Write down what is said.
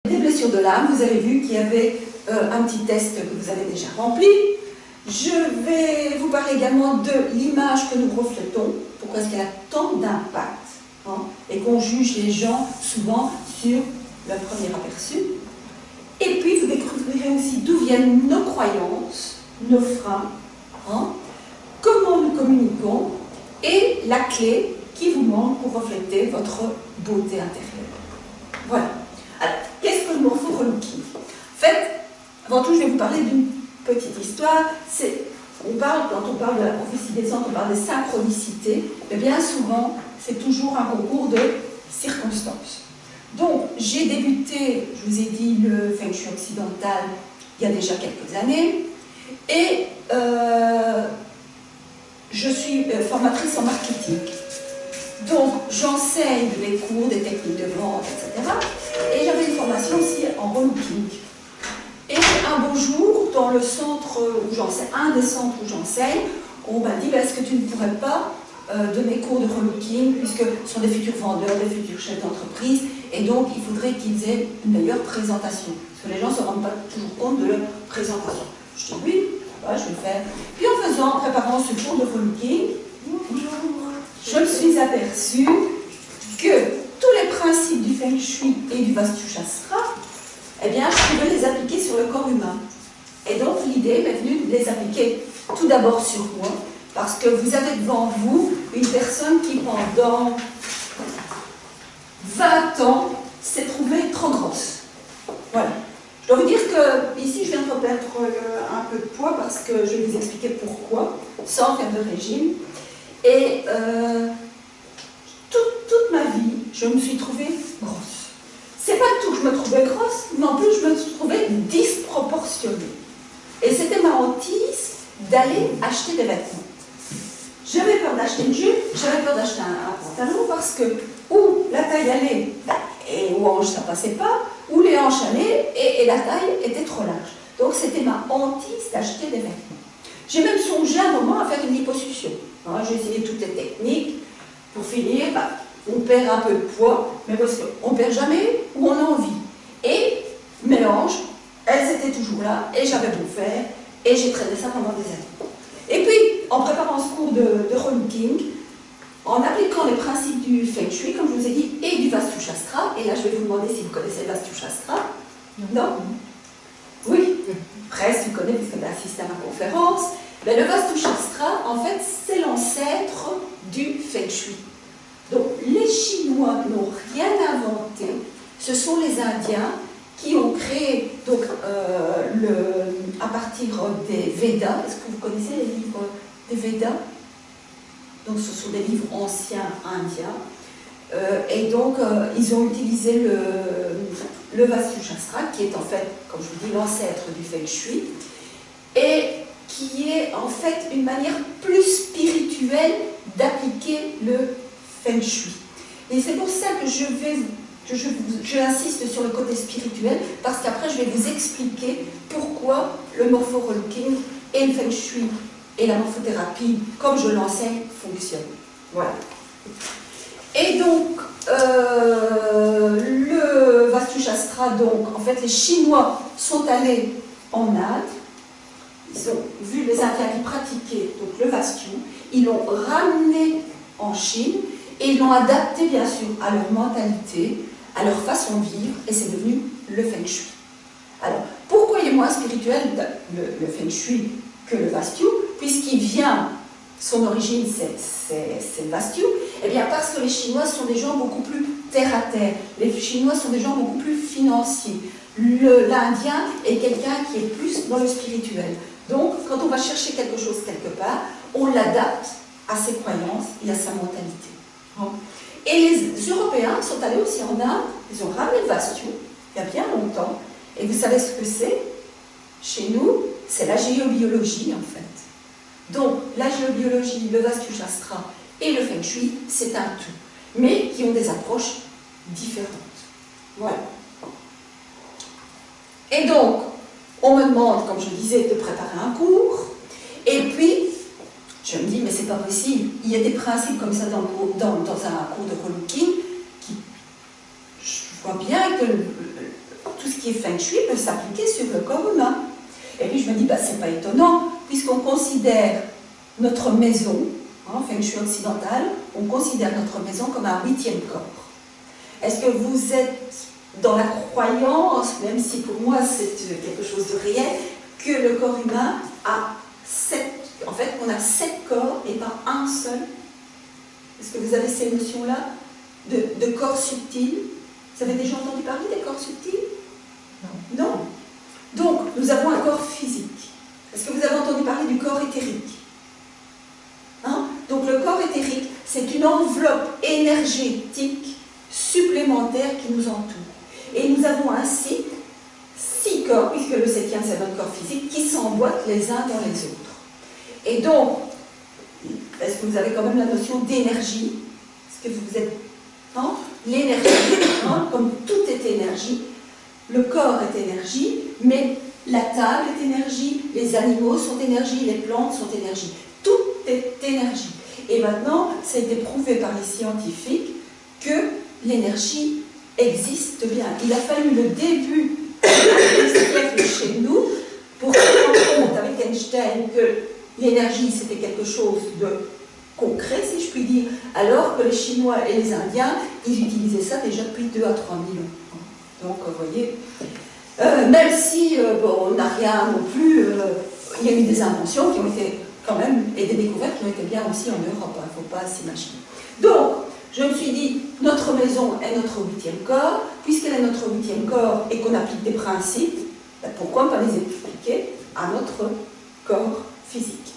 des blessures de l'âme, vous avez vu qu'il y avait un petit test que vous avez déjà rempli. Je vais vous parler également de l'image que nous reflétons. Pourquoi est-ce qu'elle a tant d'impact, hein, et qu'on juge les gens souvent sur le premier aperçu. Et puis vous découvrirez aussi d'où viennent nos croyances, nos freins, hein, comment nous communiquons et la clé qui vous manque pour refléter votre beauté intérieure. Voilà. Alors, qu'est-ce que le morpho-relooking? En fait, avant tout, je vais vous parler d'une petite histoire. Quand on parle de la prophétie descendante, on parle des synchronicités, mais bien souvent, c'est toujours un concours de circonstances. Donc, j'ai débuté, je vous ai dit, le Feng Shui occidental il y a déjà quelques années, et je suis formatrice en marketing. Donc, j'enseigne des cours, des techniques de vente, etc. Et j'avais une formation aussi en relooking. Et un beau jour, dans le centre où j'enseigne, un des centres où j'enseigne, on m'a dit, est-ce que tu ne pourrais pas donner cours de relooking, puisque ce sont des futurs vendeurs, des futurs chefs d'entreprise, et donc il faudrait qu'ils aient une meilleure présentation. Parce que les gens ne se rendent pas toujours compte de leur présentation. Je dis oui, je vais le faire. Puis en préparant ce cours de relooking, je me suis aperçue que tous les principes du Feng Shui et du Vastu Shastra, eh bien, je pouvais les appliquer sur le corps humain. Et donc, l'idée m'est venue de les appliquer tout d'abord sur moi, parce que vous avez devant vous une personne qui, pendant 20 ans, s'est trouvée trop grosse. Voilà. Je dois vous dire que, ici, je viens de perdre un peu de poids, parce que je vais vous expliquer pourquoi, sans faire de régime. Et toute ma vie, je me suis trouvée grosse. C'est pas tout que je me trouvais grosse, mais en plus je me trouvais disproportionnée. Et c'était ma hantise d'aller acheter des vêtements. J'avais peur d'acheter une jupe, j'avais peur d'acheter un pantalon, parce que où la taille allait, et aux hanches ça passait pas, où les hanches allaient, et la taille était trop large. Donc c'était ma hantise d'acheter des vêtements. J'ai même songé un moment à faire une liposuction. J'ai essayé toutes les techniques. Pour finir, on perd un peu de poids, mais parce qu'on ne perd jamais où on a envie. Et mes hanches, elles étaient toujours là, et j'avais beau faire, et j'ai traîné ça pendant des années. Et puis, en préparant ce cours de relooking, en appliquant les principes du Feng Shui, comme je vous ai dit, et du Vastu Shastra, et là je vais vous demander si vous connaissez le Vastu Shastra. Non? Oui, presque tu connais, puisque tu as assisté à ma conférence. Mais le Vastu Shastra, en fait, c'est l'ancêtre du Feng Shui. Donc, les Chinois n'ont rien inventé, ce sont les Indiens qui ont créé, donc, à partir des Védas. Est-ce que vous connaissez les livres des Védas? Donc, ce sont des livres anciens indiens. Et donc, ils ont utilisé le Vastu Shastra, qui est en fait, comme je vous dis, l'ancêtre du Feng Shui, et qui est en fait une manière plus spirituelle d'appliquer le Feng Shui. Et c'est pour ça que j'insiste sur le côté spirituel, parce qu'après je vais vous expliquer pourquoi le morpho-relooking et le Feng Shui et la morphothérapie, comme je l'enseigne, fonctionnent. Voilà. Et donc, le Vastu Shastra, donc, en fait, les Chinois sont allés en Inde. Ils ont vu les Indiens qui pratiquaient donc, le Vastu, ils l'ont ramené en Chine et ils l'ont adapté bien sûr à leur mentalité, à leur façon de vivre, et c'est devenu le Feng Shui. Alors, pourquoi il est moins spirituel le Feng Shui que le Vastu? Puisqu'il vient, son origine c'est le Vastu, eh bien parce que les Chinois sont des gens beaucoup plus terre à terre, les Chinois sont des gens beaucoup plus financiers. L'Indien est quelqu'un qui est plus dans le spirituel. Donc, quand on va chercher quelque chose quelque part, on l'adapte à ses croyances et à sa mentalité. Et les Européens sont allés aussi en Inde, ils ont ramené le Vastu, il y a bien longtemps, et vous savez ce que c'est? Chez nous, c'est la géobiologie en fait. Donc, la géobiologie, le Vastu Shastra et le Feng Shui, c'est un tout, mais qui ont des approches différentes. Voilà. Et donc, on me demande, comme je disais, de préparer un cours, et puis, je me dis, mais c'est pas possible, il y a des principes comme ça dans un cours de relooking, je vois bien que tout ce qui est Feng Shui peut s'appliquer sur le corps humain. Et puis je me dis, bah, c'est pas étonnant, puisqu'on considère notre maison, en Feng Shui occidental, on considère notre maison comme un 8e corps. Est-ce que vous êtes dans la croyance, même si pour moi c'est quelque chose de réel, que le corps humain a 7, en fait on a 7 corps et pas un seul? Est-ce que vous avez ces notions-là de corps subtils? Vous avez déjà entendu parler des corps subtils? Non. Non. Donc, nous avons un corps physique. Est-ce que vous avez entendu parler du corps éthérique? Hein? Donc, le corps éthérique, c'est une enveloppe énergétique supplémentaire qui nous entoure. Et nous avons ainsi 6 corps, puisque le 7e, c'est notre corps physique, qui s'emboîtent les uns dans les autres. Et donc, est-ce que vous avez quand même la notion d'énergie? Est-ce que vous êtes... Hein? L'énergie, hein? Comme tout est énergie, le corps est énergie, mais la table est énergie, les animaux sont énergie, les plantes sont énergie. Tout est énergie. Et maintenant, ça a été prouvé par les scientifiques que l'énergie existe bien. Il a fallu le début du siècle chez nous pour se rendre compte avec Einstein que l'énergie c'était quelque chose de concret, si je puis dire, alors que les Chinois et les Indiens, ils utilisaient ça déjà depuis 2 à 3 000 ans. Donc, vous voyez, même si bon, on n'a rien non plus, il y a eu des inventions qui ont été quand même, et des découvertes qui ont été bien aussi en Europe, il ne faut pas s'imaginer. Donc, je me suis dit, notre maison est notre 8e corps, puisqu'elle est notre 8e corps et qu'on applique des principes, ben pourquoi ne pas les appliquer à notre corps physique?